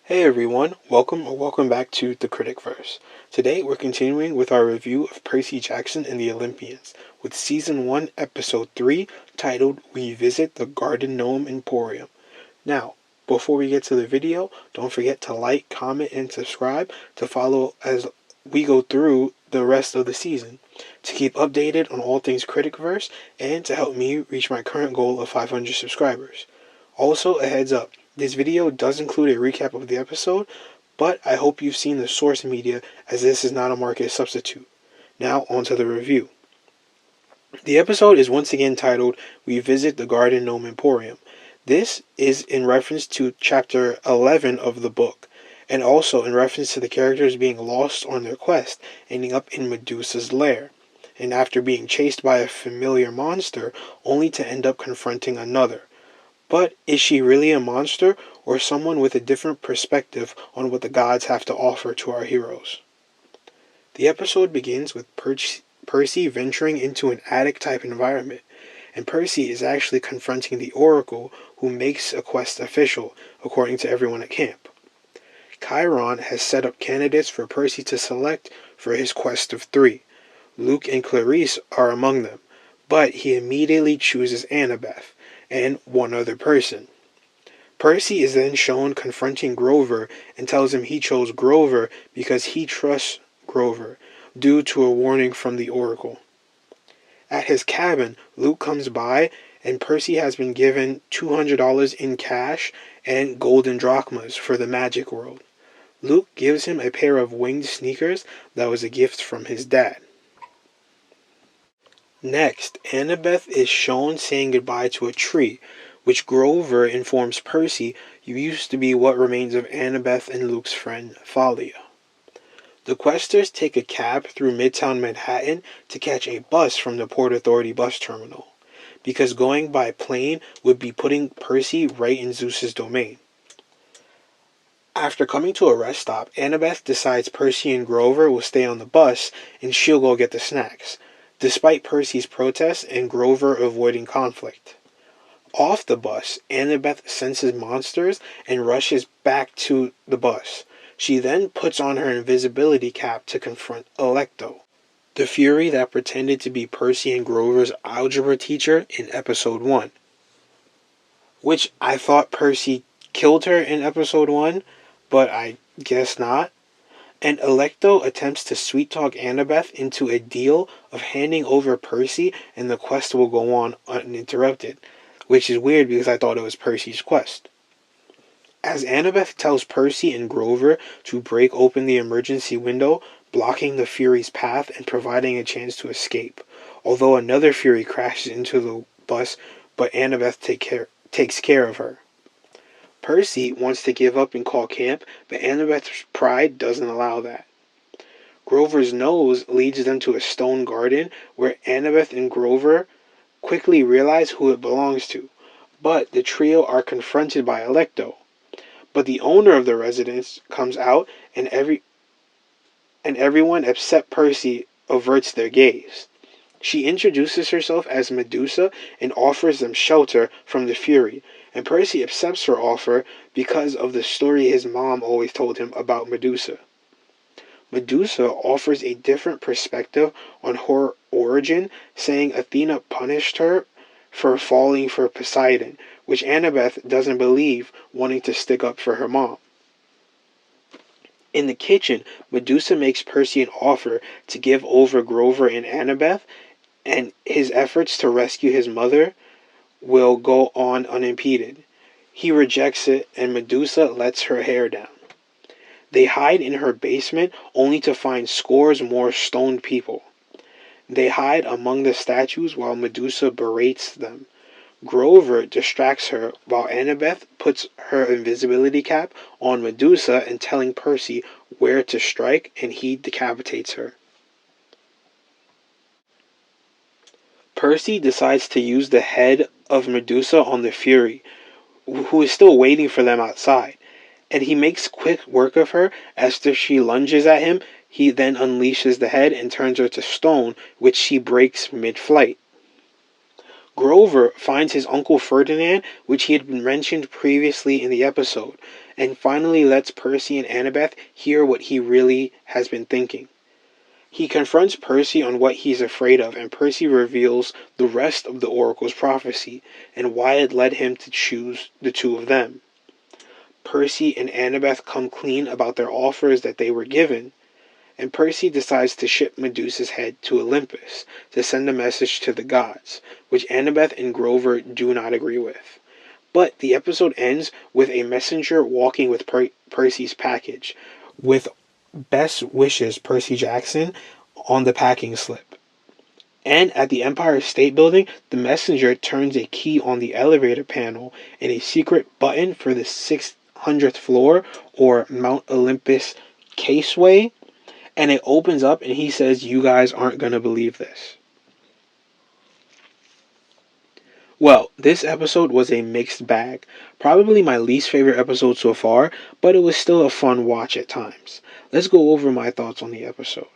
Hey everyone, welcome back to the Critic-Verse. Today we're continuing with our review of Percy Jackson and the Olympians, with Season 1, Episode 3, titled We Visit the Garden Gnome Emporium. Now, before we get to the video, don't forget to like, comment, and subscribe to follow as we go through the rest of the season, to keep updated on all things Critic-Verse, and to help me reach my current goal of 500 subscribers. Also, a heads up, this video does include a recap of the episode, but I hope you've seen the source media as this is not a market substitute. Now, on to the review. The episode is once again titled, We Visit the Garden Gnome Emporium. This is in reference to chapter 11 of the book, and also in reference to the characters being lost on their quest, ending up in Medusa's lair, and after being chased by a familiar monster, only to end up confronting another. But is she really a monster, or someone with a different perspective on what the gods have to offer to our heroes? The episode begins with Percy venturing into an attic-type environment, and Percy is actually confronting the Oracle, who makes a quest official, according to everyone at camp. Chiron has set up candidates for Percy to select for his quest of 3. Luke and Clarice are among them, but he immediately chooses Annabeth and one other person. Percy is then shown confronting Grover and tells him he chose Grover because he trusts Grover, due to a warning from the Oracle. At his cabin, Luke comes by and Percy has been given $200 in cash and golden drachmas for the magic world. Luke gives him a pair of winged sneakers that was a gift from his dad. Next, Annabeth is shown saying goodbye to a tree, which Grover informs Percy used to be what remains of Annabeth and Luke's friend, Thalia. The questers take a cab through Midtown Manhattan to catch a bus from the Port Authority bus terminal, because going by plane would be putting Percy right in Zeus's domain. After coming to a rest stop, Annabeth decides Percy and Grover will stay on the bus and she'll go get the snacks, despite Percy's protests and Grover avoiding conflict. Off the bus, Annabeth senses monsters and rushes back to the bus. She then puts on her invisibility cap to confront Alecto, the Fury that pretended to be Percy and Grover's algebra teacher in episode 1. Which I thought Percy killed her in episode 1, but I guess not. And Alecto attempts to sweet-talk Annabeth into a deal of handing over Percy and the quest will go on uninterrupted, which is weird because I thought it was Percy's quest. As Annabeth tells Percy and Grover to break open the emergency window, blocking the Fury's path and providing a chance to escape, although another Fury crashes into the bus, but Annabeth takes care of her. Percy wants to give up and call camp, but Annabeth's pride doesn't allow that. Grover's nose leads them to a stone garden where Annabeth and Grover quickly realize who it belongs to, but the trio are confronted by Alecto. But the owner of the residence comes out and everyone except Percy averts their gaze. She introduces herself as Medusa and offers them shelter from the Fury, and Percy accepts her offer because of the story his mom always told him about Medusa. Medusa offers a different perspective on her origin, saying Athena punished her for falling for Poseidon, which Annabeth doesn't believe, wanting to stick up for her mom. In the kitchen, Medusa makes Percy an offer to give over Grover and Annabeth, and his efforts to rescue his mother will go on unimpeded. He rejects it, and Medusa lets her hair down. They hide in her basement, only to find scores more stoned people. They hide among the statues while Medusa berates them. Grover distracts her while Annabeth puts her invisibility cap on Medusa and telling Percy where to strike, and he decapitates her. Percy decides to use the head of Medusa on the Fury, who is still waiting for them outside, and he makes quick work of her. After she lunges at him, he then unleashes the head and turns her to stone, which she breaks mid-flight. Grover finds his Uncle Ferdinand, which he had been mentioned previously in the episode, and finally lets Percy and Annabeth hear what he really has been thinking. He confronts Percy on what he's afraid of, and Percy reveals the rest of the Oracle's prophecy and why it led him to choose the two of them. Percy and Annabeth come clean about their offers that they were given, and Percy decides to ship Medusa's head to Olympus to send a message to the gods, which Annabeth and Grover do not agree with. But the episode ends with a messenger walking with Percy's package, with "Best wishes, Percy Jackson" on the packing slip. And at the Empire State Building, the messenger turns a key on the elevator panel, and a secret button for the 600th floor, or Mount Olympus caseway, and it opens up and he says, "You guys aren't going to believe this." Well, this episode was a mixed bag. Probably my least favorite episode so far, but it was still a fun watch at times. Let's go over my thoughts on the episode.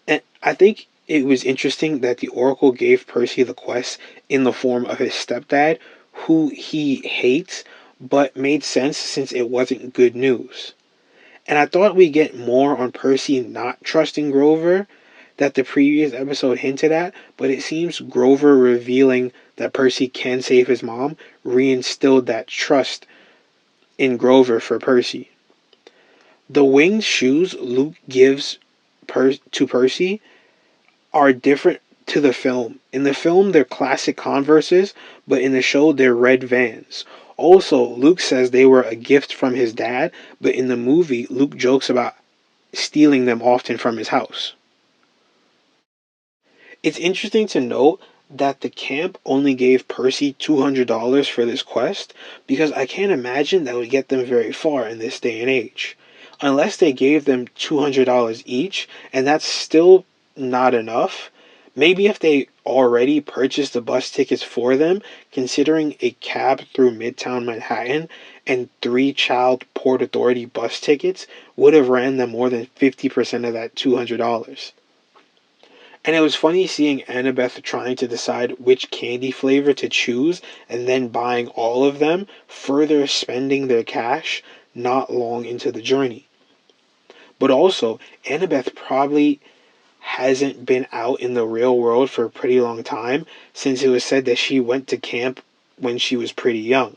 And I think it was interesting that the Oracle gave Percy the quest in the form of his stepdad, who he hates, but made sense since it wasn't good news. And I thought we'd get more on Percy not trusting Grover that the previous episode hinted at, but it seems Grover revealing that Percy can save his mom reinstilled that trust in Grover for Percy. The winged shoes Luke gives to Percy are different to the film. In the film, they're classic Converses, but in the show, they're red Vans. Also, Luke says they were a gift from his dad, but in the movie, Luke jokes about stealing them often from his house. It's interesting to note that the camp only gave Percy $200 for this quest, because I can't imagine that would get them very far in this day and age. Unless they gave them $200 each, and that's still not enough. Maybe if they already purchased the bus tickets for them, considering a cab through Midtown Manhattan and 3 child Port Authority bus tickets would have ran them more than 50% of that $200. And it was funny seeing Annabeth trying to decide which candy flavor to choose and then buying all of them, further spending their cash not long into the journey. But also, Annabeth probably hasn't been out in the real world for a pretty long time, since it was said that she went to camp when she was pretty young.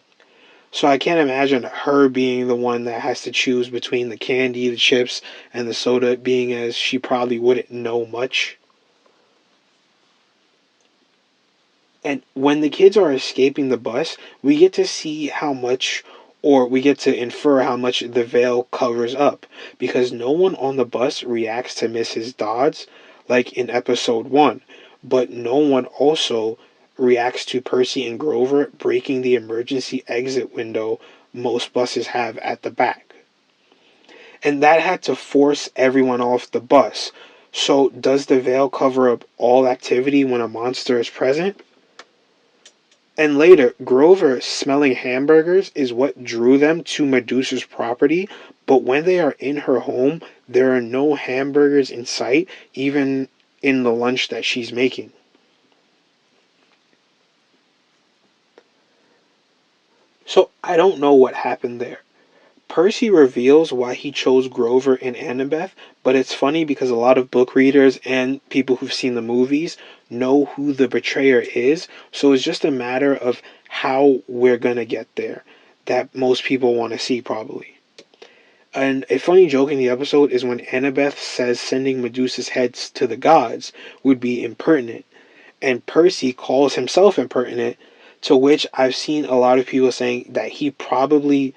So I can't imagine her being the one that has to choose between the candy, the chips, and the soda, being as she probably wouldn't know much. And when the kids are escaping the bus, we get to see how much, or we get to infer how much the veil covers up, because no one on the bus reacts to Mrs. Dodds like in episode 1, but no one also reacts to Percy and Grover breaking the emergency exit window most buses have at the back. And that had to force everyone off the bus. So does the veil cover up all activity when a monster is present? And later, Grover smelling hamburgers is what drew them to Medusa's property, but when they are in her home, there are no hamburgers in sight, even in the lunch that she's making. So I don't know what happened there. Percy reveals why he chose Grover and Annabeth, but it's funny because a lot of book readers and people who've seen the movies know who the betrayer is, so it's just a matter of how we're gonna get there that most people want to see probably. And a funny joke in the episode is when Annabeth says sending Medusa's heads to the gods would be impertinent, and Percy calls himself impertinent, to which I've seen a lot of people saying that he probably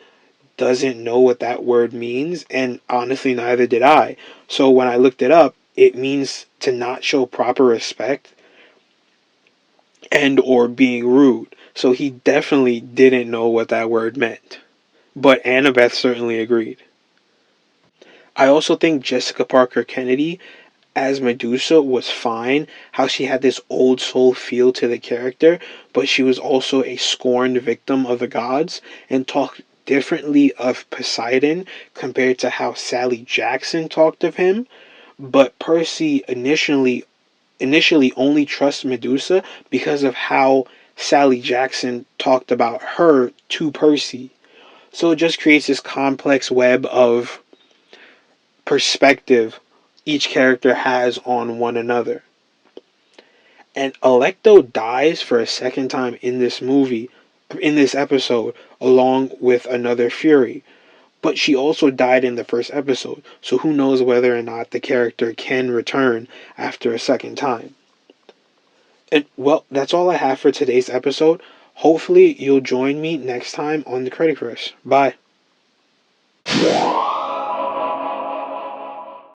doesn't know what that word means, and honestly neither did I. So when I looked it up, it means to not show proper respect and or being rude. So he definitely didn't know what that word meant. But Annabeth certainly agreed. I also think Jessica Parker Kennedy as Medusa was fine, how she had this old soul feel to the character, but she was also a scorned victim of the gods and talked differently of Poseidon compared to how Sally Jackson talked of him. But Percy initially only trusts Medusa because of how Sally Jackson talked about her to Percy. So it just creates this complex web of perspective each character has on one another. And Alecto dies for a second time in this episode, along with another Fury. But she also died in the first episode, so who knows whether or not the character can return after a second time. And well, that's all I have for today's episode. Hopefully you'll join me next time on the Critic-Verse. Bye.